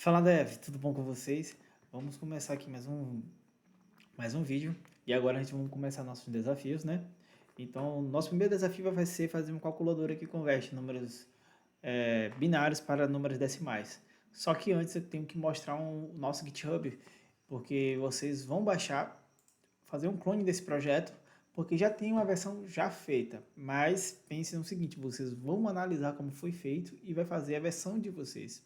Fala Dev, tudo bom com vocês? Vamos começar aqui mais um vídeo e agora a gente vai começar nossos desafios, né? Então, nosso primeiro desafio vai ser fazer uma calculadora que converte números binários para números decimais. Só que antes eu tenho que mostrar o nosso GitHub, porque vocês vão baixar, fazer um clone desse projeto, porque já tem uma versão já feita. Mas pense no seguinte, vocês vão analisar como foi feito e vai fazer a versão de vocês.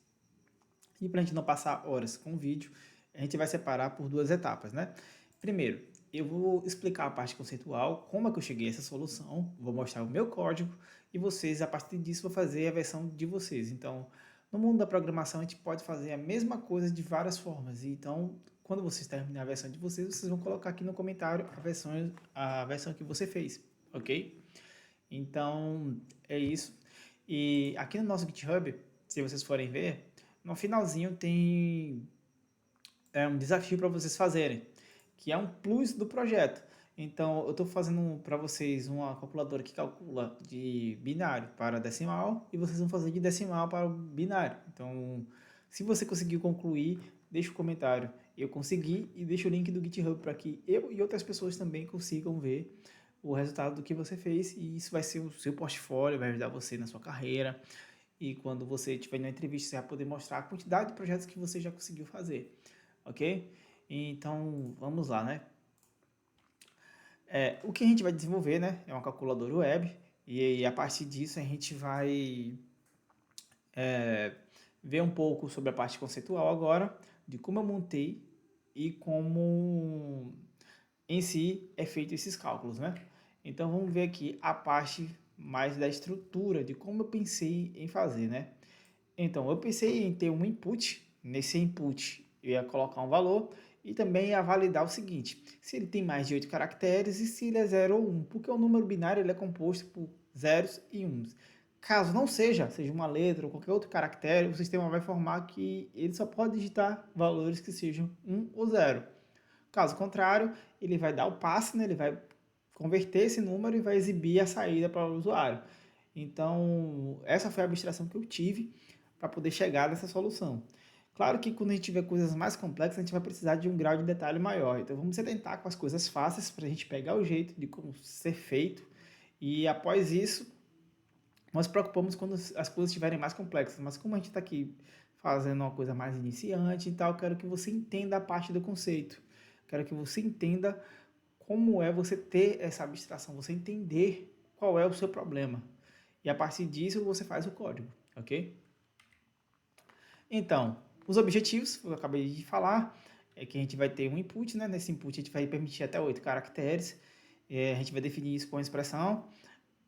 E para a gente não passar horas com o vídeo, a gente vai separar por duas etapas, né? Primeiro, eu vou explicar a parte conceitual, como é que eu cheguei a essa solução, vou mostrar o meu código e vocês, a partir disso, vão fazer a versão de vocês. Então, no mundo da programação, a gente pode fazer a mesma coisa de várias formas. Então, quando vocês terminarem a versão de vocês, vocês vão colocar aqui no comentário a versão que você fez, ok? Então, é isso. E aqui no nosso GitHub, se vocês forem ver, no finalzinho tem um desafio para vocês fazerem, que é um plus do projeto. Então, eu estou fazendo para vocês uma calculadora que calcula de binário para decimal e vocês vão fazer de decimal para o binário. Então, se você conseguiu concluir, deixa o comentário. Eu consegui e deixa o link do GitHub para que eu e outras pessoas também consigam ver o resultado do que você fez e isso vai ser o seu portfólio, vai ajudar você na sua carreira e quando você estiver na entrevista, você vai poder mostrar a quantidade de projetos que você já conseguiu fazer, ok? Então, vamos lá, né? O que a gente vai desenvolver, né? É uma calculadora web e a partir disso a gente vai ver um pouco sobre a parte conceitual agora, de como eu montei e como em si é feito esses cálculos, né? Então vamos ver aqui a parte mais da estrutura, de como eu pensei em fazer, né? Então, eu pensei em ter um input. Nesse input, eu ia colocar um valor e também ia validar o seguinte: se ele tem mais de 8 caracteres e se ele é 0 ou 1, porque o número binário ele é composto por zeros e uns. Caso não seja uma letra ou qualquer outro caractere, o sistema vai informar que ele só pode digitar valores que sejam 1 ou 0. Caso contrário, ele vai dar o passe, né? Ele vai converter esse número e vai exibir a saída para o usuário. Então, essa foi a abstração que eu tive para poder chegar nessa solução. Claro que quando a gente tiver coisas mais complexas, a gente vai precisar de um grau de detalhe maior. Então, vamos tentar com as coisas fáceis para a gente pegar o jeito de como ser feito. E após isso, nós nos preocupamos quando as coisas estiverem mais complexas. Mas como a gente está aqui fazendo uma coisa mais iniciante e tal, eu quero que você entenda a parte do conceito. Quero que você entenda como é você ter essa abstração, você entender qual é o seu problema. E a partir disso você faz o código, ok? Então, os objetivos, eu acabei de falar, é que a gente vai ter um input, né? Nesse input a gente vai permitir até 8 caracteres. A gente vai definir isso com a expressão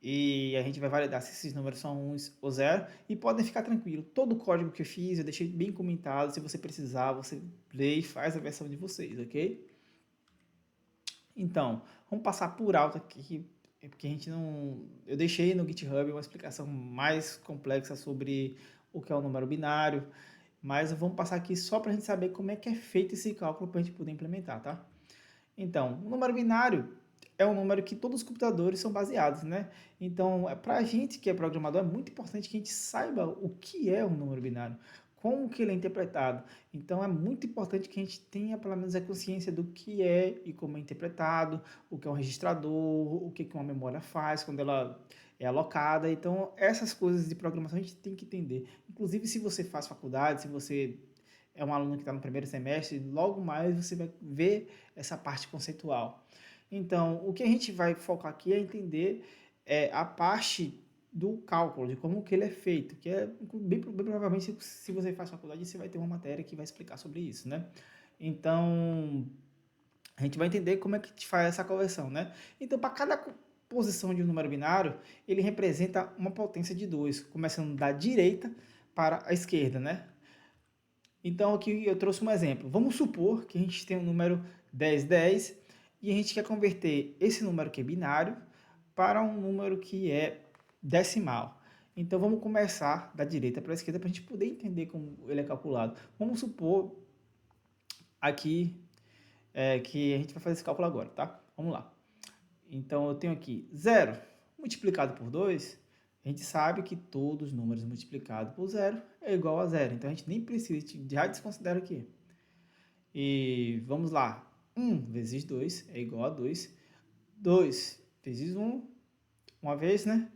e a gente vai validar se esses números são uns ou zero. E podem ficar tranquilo, todo o código que eu fiz eu deixei bem comentado. Se você precisar, você lê e faz a versão de vocês, ok? Então, vamos passar por alto aqui, porque a gente não. Eu deixei no GitHub uma explicação mais complexa sobre o que é o número binário, mas vamos passar aqui só para a gente saber como é que é feito esse cálculo para a gente poder implementar, tá? Então, o número binário é um número que todos os computadores são baseados, né? Então, para a gente que é programador, é muito importante que a gente saiba o que é um número binário, como que ele é interpretado. Então, é muito importante que a gente tenha pelo menos a consciência do que é e como é interpretado, o que é um registrador, o que uma memória faz quando ela é alocada. Então, essas coisas de programação a gente tem que entender. Inclusive, se você faz faculdade, se você é um aluno que está no primeiro semestre, logo mais você vai ver essa parte conceitual. Então, o que a gente vai focar aqui é entender a parte do cálculo, de como que ele é feito, que é bem provavelmente se você faz faculdade, você vai ter uma matéria que vai explicar sobre isso, né? Então, a gente vai entender como é que te faz essa conversão, né? Então, para cada posição de um número binário, ele representa uma potência de 2, começando da direita para a esquerda, né? Então aqui eu trouxe um exemplo. Vamos supor que a gente tem um número 1010 e a gente quer converter esse número que é binário para um número que é decimal. Então vamos começar da direita para a esquerda para a gente poder entender como ele é calculado. Vamos supor aqui que a gente vai fazer esse cálculo agora, tá? Vamos lá. Então eu tenho aqui 0 multiplicado por 2 A gente sabe que todos os números multiplicados por zero é igual a zero. Então, a gente nem precisa, já desconsidera aqui. E vamos lá. 1 vezes 2 é igual a 2. 2 vezes 1, uma vez, né?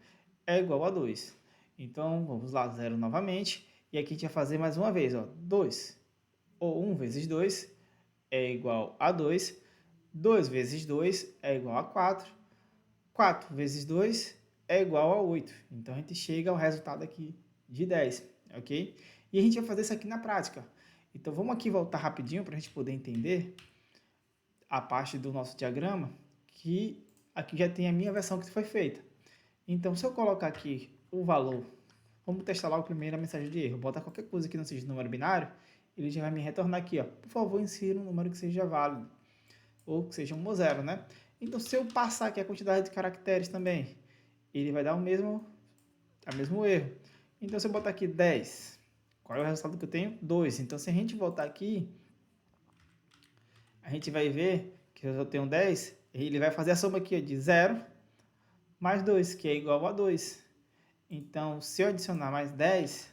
É igual a 2. Então, vamos lá, zero novamente. E aqui a gente vai fazer mais uma vez, ó. 2 ou 1 vezes 2 é igual a 2. 2 vezes 2 é igual a 4. 4 vezes 2 é igual a 8. Então, a gente chega ao resultado aqui de 10, ok? E a gente vai fazer isso aqui na prática. Então, vamos aqui voltar rapidinho para a gente poder entender a parte do nosso diagrama, que aqui já tem a minha versão que foi feita. Então, se eu colocar aqui o valor, vamos testar logo primeiro a mensagem de erro. Botar qualquer coisa que não seja número binário, ele já vai me retornar aqui, ó. Por favor, insira um número que seja válido, ou que seja 1 ou 0, né? Então, se eu passar aqui a quantidade de caracteres também, ele vai dar o mesmo erro. Então, se eu botar aqui 10, qual é o resultado que eu tenho? 2. Então, se a gente voltar aqui, a gente vai ver que eu tenho 10, ele vai fazer a soma aqui ó, de 0 mais 2, que é igual a 2. Então, se eu adicionar mais 10,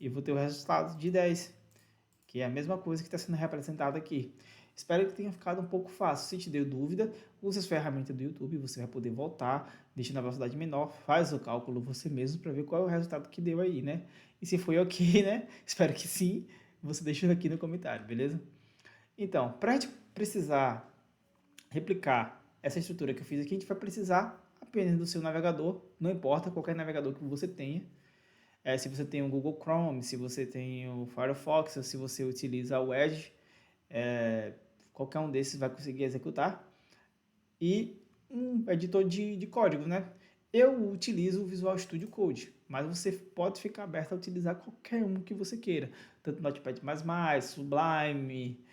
eu vou ter o resultado de 10, que é a mesma coisa que está sendo representada aqui. Espero que tenha ficado um pouco fácil. Se te deu dúvida, use as ferramentas do YouTube, você vai poder voltar, deixa na velocidade menor, faz o cálculo você mesmo para ver qual é o resultado que deu aí, né? E se foi ok, né? Espero que sim, você deixa aqui no comentário, beleza? Então, para a gente precisar replicar essa estrutura que eu fiz aqui, a gente vai precisar apenas do seu navegador, não importa qualquer navegador que você tenha. Se você tem o Google Chrome, se você tem o Firefox, ou se você utiliza o Edge, qualquer um desses vai conseguir executar. E um editor de código, né? Eu utilizo o Visual Studio Code, mas você pode ficar aberto a utilizar qualquer um que você queira, tanto Notepad++, Sublime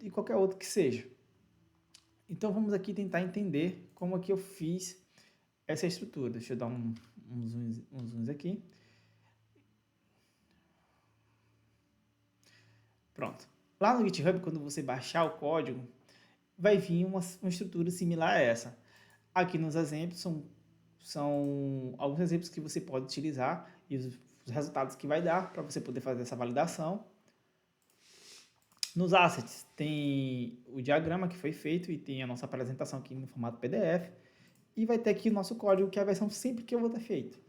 e qualquer outro que seja. Então vamos aqui tentar entender como é que eu fiz essa estrutura. Deixa eu dar um zoom aqui. Pronto. Lá no GitHub, quando você baixar o código, vai vir uma estrutura similar a essa. Aqui nos exemplos são alguns exemplos que você pode utilizar e os resultados que vai dar para você poder fazer essa validação. Nos assets tem o diagrama que foi feito e tem a nossa apresentação aqui no formato PDF. E vai ter aqui o nosso código, que é a versão sempre que eu vou ter feito.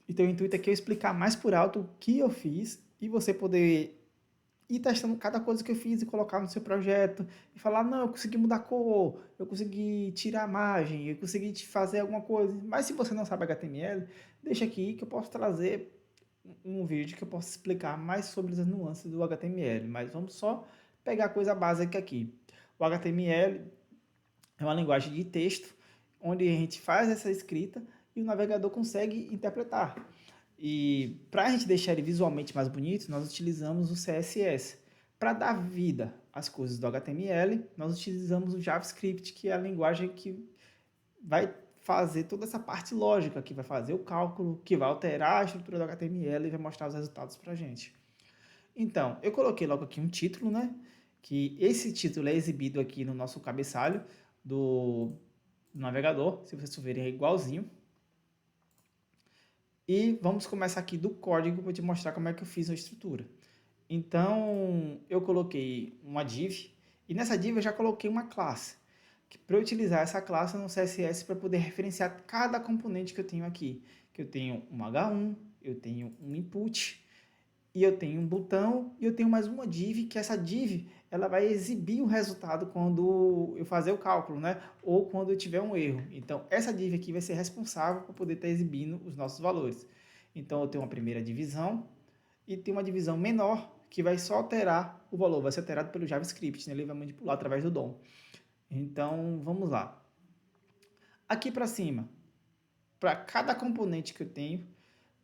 Então o intuito aqui é eu explicar mais por alto o que eu fiz e você poder ir testando cada coisa que eu fiz e colocar no seu projeto e falar, não, eu consegui mudar a cor, eu consegui tirar a margem, eu consegui fazer alguma coisa. Mas se você não sabe HTML, deixa aqui que eu posso trazer um vídeo que eu posso explicar mais sobre as nuances do HTML. Mas vamos só pegar a coisa básica aqui. O HTML é uma linguagem de texto onde a gente faz essa escrita e o navegador consegue interpretar. E para a gente deixar ele visualmente mais bonito, nós utilizamos o CSS. Para dar vida às coisas do HTML, nós utilizamos o JavaScript, que é a linguagem que vai fazer toda essa parte lógica, que vai fazer o cálculo, que vai alterar a estrutura do HTML e vai mostrar os resultados para a gente. Então, eu coloquei logo aqui um título, né? Que esse título é exibido aqui no nosso cabeçalho do navegador, se vocês verem é igualzinho. E vamos começar aqui do código para te mostrar como é que eu fiz a estrutura. Então, eu coloquei uma div, e nessa div eu já coloquei uma classe. Para eu utilizar essa classe no CSS para poder referenciar cada componente que eu tenho aqui. Que eu tenho um H1, eu tenho um input, e eu tenho um botão, e eu tenho mais uma div, que essa div ela vai exibir o resultado quando eu fazer o cálculo, né? Ou quando eu tiver um erro. Então, essa div aqui vai ser responsável para poder estar exibindo os nossos valores. Então, eu tenho uma primeira divisão e tem uma divisão menor que vai só alterar o valor, vai ser alterado pelo JavaScript, né? Ele vai manipular através do DOM. Então, vamos lá. Aqui para cima, para cada componente que eu tenho,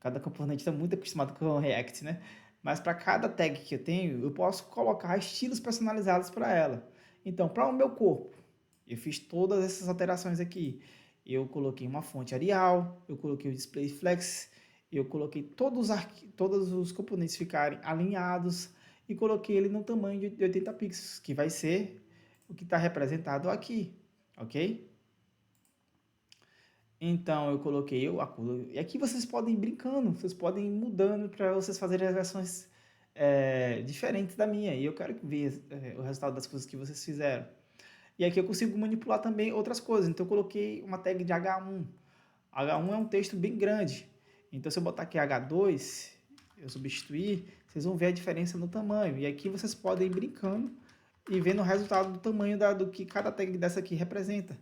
cada componente está muito acostumado com o React, né? Mas para cada tag que eu tenho, eu posso colocar estilos personalizados para ela. Então, para o meu corpo, eu fiz todas essas alterações aqui. Eu coloquei uma fonte Arial, eu coloquei o Display Flex, eu coloquei todos os componentes ficarem alinhados e coloquei ele no tamanho de 80 pixels, que vai ser o que está representado aqui, ok? Então, eu coloquei o acordo. E aqui vocês podem ir brincando, vocês podem ir mudando para vocês fazerem as versões diferentes da minha. E eu quero ver o resultado das coisas que vocês fizeram. E aqui eu consigo manipular também outras coisas. Então, eu coloquei uma tag de H1. H1 é um texto bem grande. Então, se eu botar aqui H2, eu substituir, vocês vão ver a diferença no tamanho. E aqui vocês podem ir brincando e vendo o resultado do tamanho do que cada tag dessa aqui representa.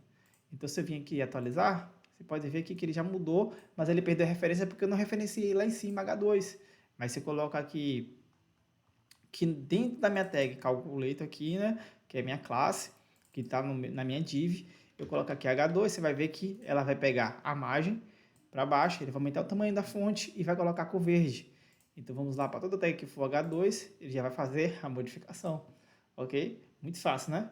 Então, se eu vim aqui atualizar, você pode ver aqui que ele já mudou, mas ele perdeu a referência porque eu não referenciei lá em cima H2. Mas você coloca aqui que dentro da minha tag calculator aqui, né, que é minha classe, que está na minha div, eu coloco aqui H2, você vai ver que ela vai pegar a margem para baixo, ele vai aumentar o tamanho da fonte e vai colocar a cor verde. Então vamos lá para toda tag que for H2, ele já vai fazer a modificação, ok? Muito fácil, né?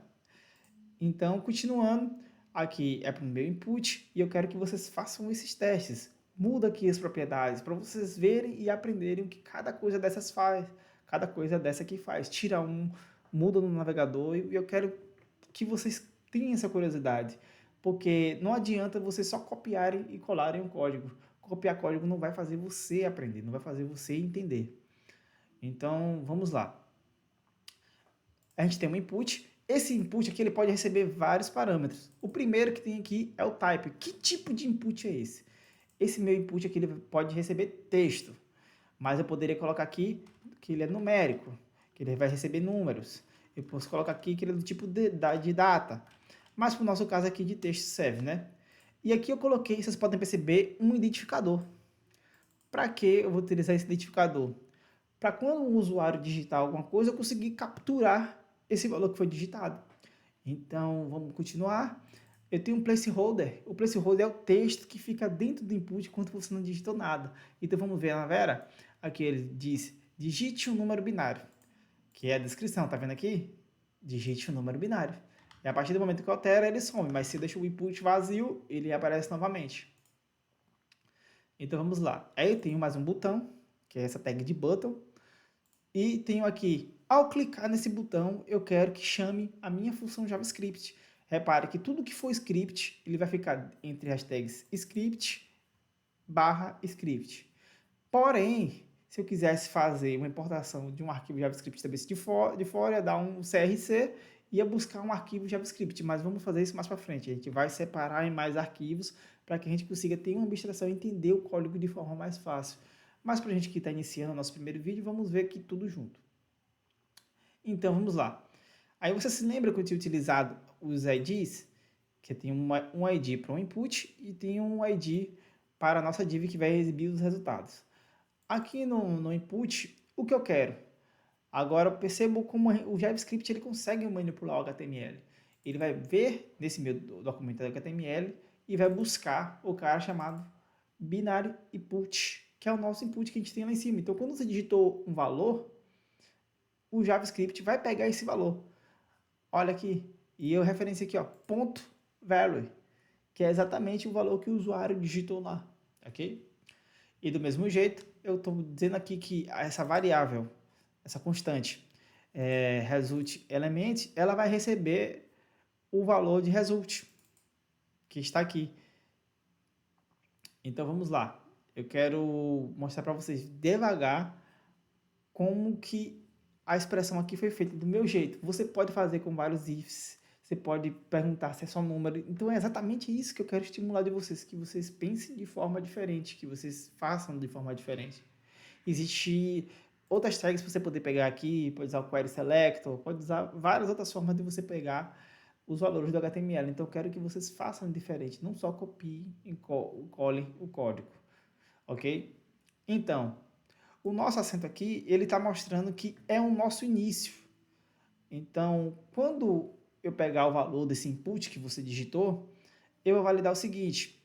Então, continuando, aqui é para o meu input e eu quero que vocês façam esses testes. Muda aqui as propriedades para vocês verem e aprenderem o que cada coisa dessas faz. Cada coisa dessa aqui faz. Tira um, muda no navegador e eu quero que vocês tenham essa curiosidade. Porque não adianta vocês só copiarem e colarem um código. Copiar código não vai fazer você aprender, não vai fazer você entender. Então, vamos lá. A gente tem um input. Esse input aqui ele pode receber vários parâmetros. O primeiro que tem aqui é o type. Que tipo de input é esse? Esse meu input aqui ele pode receber texto, mas eu poderia colocar aqui que ele é numérico, que ele vai receber números. Eu posso colocar aqui que ele é do tipo de data, mas para o nosso caso aqui de texto serve, né? E aqui eu coloquei, vocês podem perceber, um identificador. Para que eu vou utilizar esse identificador? Para quando o usuário digitar alguma coisa, eu conseguir capturar esse valor que foi digitado. Então, vamos continuar. Eu tenho um placeholder. O placeholder é o texto que fica dentro do input enquanto você não digitou nada. Então, vamos ver na Vera. Aqui ele diz, digite um número binário, que é a descrição, tá vendo aqui? Digite um número binário. E a partir do momento que eu altero, ele some, mas se eu deixo o input vazio, ele aparece novamente. Então, vamos lá. Aí eu tenho mais um botão, que é essa tag de button. E tenho aqui, ao clicar nesse botão, eu quero que chame a minha função JavaScript. Repare que tudo que for script, ele vai ficar entre as tags script barra script. Porém, se eu quisesse fazer uma importação de um arquivo JavaScript também de fora, ia dar um CRC e ia buscar um arquivo JavaScript, mas vamos fazer isso mais para frente. A gente vai separar em mais arquivos para que a gente consiga ter uma abstração e entender o código de forma mais fácil. Mas para a gente que está iniciando o nosso primeiro vídeo, vamos ver aqui tudo junto. Então, vamos lá. Aí você se lembra que eu tinha utilizado os IDs, que tem um ID para o input e tem um ID para a nossa div que vai exibir os resultados. Aqui no input, o que eu quero? Agora eu percebo como o JavaScript ele consegue manipular o HTML. Ele vai ver nesse meu documento HTML e vai buscar o cara chamado binary input, que é o nosso input que a gente tem lá em cima. Então, quando você digitou um valor, o JavaScript vai pegar esse valor. Olha aqui, e eu referenciei aqui, ó, ponto value, que é exatamente o valor que o usuário digitou lá, ok? E do mesmo jeito, eu estou dizendo aqui que essa variável, essa constante, result element, ela vai receber o valor de result, que está aqui. Então, vamos lá. Eu quero mostrar para vocês devagar como que a expressão aqui foi feita do meu jeito. Você pode fazer com vários ifs, você pode perguntar se é só número. Então é exatamente isso que eu quero estimular de vocês, que vocês pensem de forma diferente, que vocês façam de forma diferente. Existem outras tags para você poder pegar aqui, pode usar o query selector, pode usar várias outras formas de você pegar os valores do HTML. Então eu quero que vocês façam diferente, não só copiem e colhem o código, ok? Então, o nosso acento aqui, ele está mostrando que é o nosso início. Então, quando eu pegar o valor desse input que você digitou, eu vou validar o seguinte.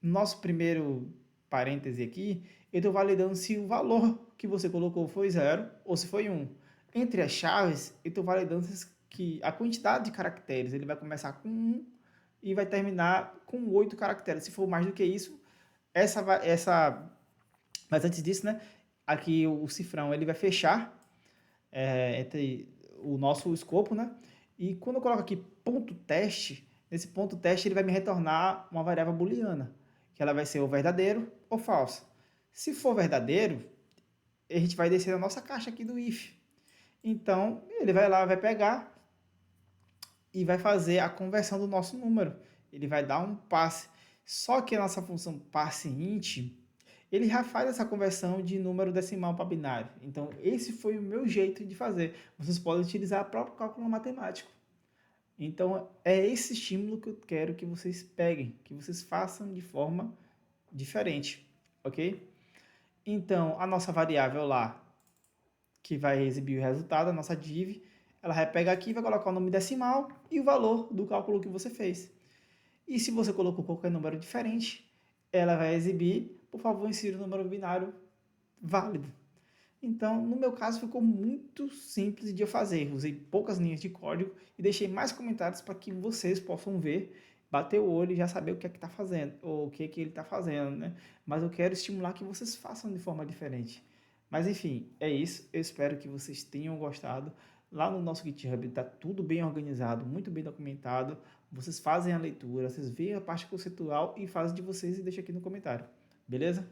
Nosso primeiro parêntese aqui, eu estou validando se o valor que você colocou foi 0 ou se foi 1. Entre as chaves, eu estou validando que a quantidade de caracteres, ele vai começar com 1 e vai terminar com 8 caracteres. Se for mais do que isso, mas antes disso, né? Aqui o cifrão ele vai fechar entre o nosso escopo, né? E quando eu coloco aqui ponto teste, nesse ponto teste ele vai me retornar uma variável booleana. que ela vai ser ou verdadeiro ou falso. Se for verdadeiro, a gente vai descer na nossa caixa aqui do if. Então, ele vai lá, vai pegar e vai fazer a conversão do nosso número. Ele vai dar um passe. Só que a nossa função parseInt, ele já faz essa conversão de número decimal para binário. Então, esse foi o meu jeito de fazer. Vocês podem utilizar o próprio cálculo matemático. Então, é esse estímulo que eu quero que vocês peguem, que vocês façam de forma diferente, ok? Então, a nossa variável lá, que vai exibir o resultado, a nossa div, ela vai pegar aqui, vai colocar o nome decimal e o valor do cálculo que você fez. E se você colocou qualquer número diferente, ela vai exibir, por favor, insira o número binário válido. Então, no meu caso, ficou muito simples de eu fazer. Usei poucas linhas de código e deixei mais comentários para que vocês possam ver, bater o olho e já saber o que é que está fazendo, ou o que é que ele está fazendo, né? Mas eu quero estimular que vocês façam de forma diferente. Mas enfim, é isso. Eu espero que vocês tenham gostado. Lá no nosso GitHub está tudo bem organizado, muito bem documentado. Vocês fazem a leitura, vocês veem a parte conceitual e fazem de vocês e deixam aqui no comentário. Beleza?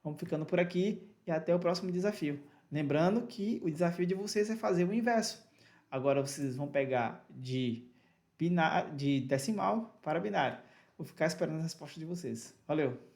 Vamos ficando por aqui e até o próximo desafio. Lembrando que o desafio de vocês é fazer o inverso. Agora vocês vão pegar de decimal para binário. Vou ficar esperando a resposta de vocês. Valeu!